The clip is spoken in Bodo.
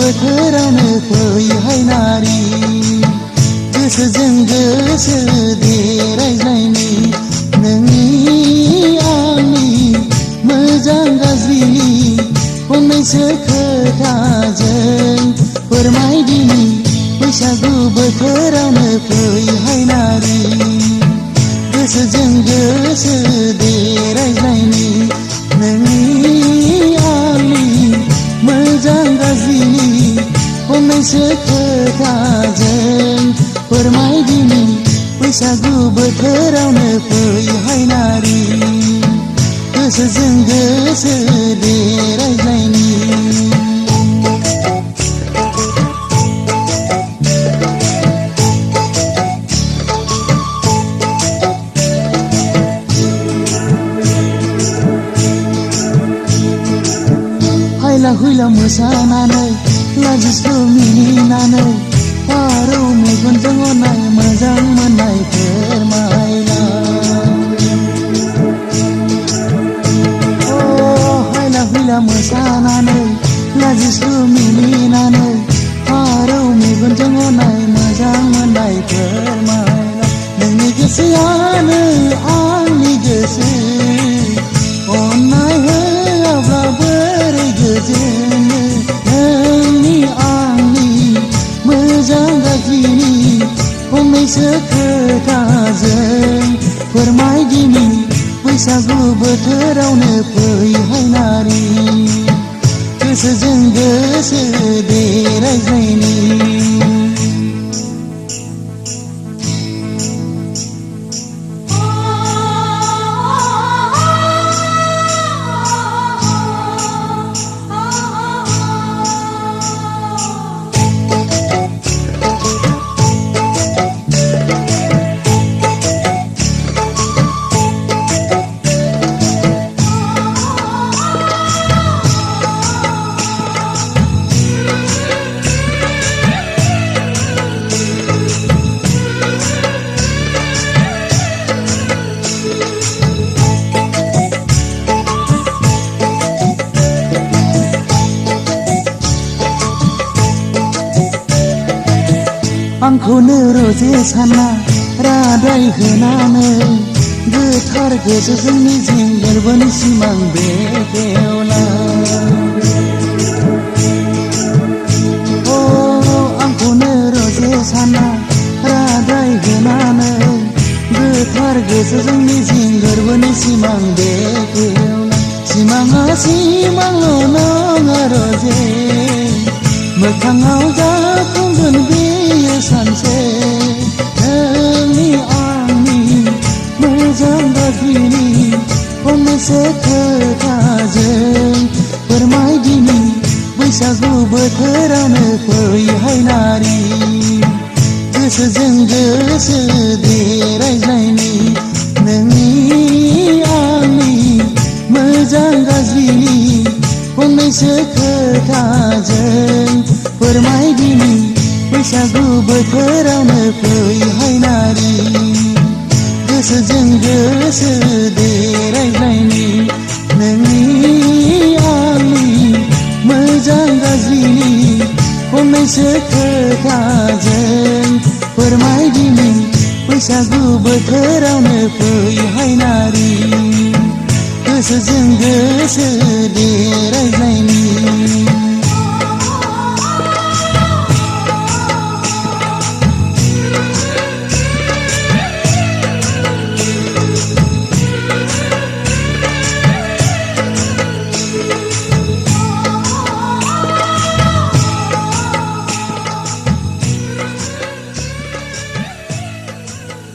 बोथोरावनो फैहाय नारि गोसोजों गोसो दे रायज्लायनि नोंनि आंनि मोजां गाज्रिनि फंनैसो खोथाजों फोरमायदिनि बैसागु बोथोरावनो फैहाय नारि गोसोजों गोसो दे रायज्लायनि नोंनि आंनि मोजां गाज्रिनि फंनैसो खोथाजों फोरमायदिनि बैसागु बोथोरावनो फैहाय नारि गोसोजों गोसो दे रायज्लायनि हायला हुइला मोसानानै लाजिस्लु मिनिनानै फारौ मेगनजों अनाय मोजां मोननाय फोरमायला हायला हुइला मोसानानै लाजिस्लु मिनिनानै फारौ मेगनजों अनाय मोजां मोननाय फोरमायला नोंनि गोसोआनो आंनि गोसो अननाय होआब्ला बोरै गोजोनो नोंनि आंनि मोजां गाज्रिनि फंनैसो खोथाजों फोरमायदिनि बैसागु बोथोरावनो फैहाय नारि गोसोजों गोसो दे रायज्लायनि आंखौनो रोजे साना रादाय होनानै गोथार गोसोजों मिजिं गोरबोनि सिमां बेखेवना आंखौनो रोजे साना रादाय होनानै गोथार गोसोजों मिजिं गोरबोनि सिमां बेखेवना सिमाङा सिमांल' नङा रोजे मोखाङाव जाफुंगोन बेयो सानसे नोंनि आंनि मोजां गाज्रिनि फंनैसो खोथाजों फोरमायदिनि बैसागु बोथोरावनो फैहाय नारि गोसोजों गोसो दे रायज्लायनि नोंनि आंनि मोजां गाज्रिनि फंनैसो खोथाजों फोरमायदिनि बैसागु बोथोरावनो फैहाय नारि गोसोजों गोसो दे रायज्लायनि नोंनि आंनि मोजां गाज्रिनि फंनैसो खोथाजों फोरमायदिनि बैसागु बोथोरावनो फैहाय नारि गोसोजों गोसो दे रायज्लायनि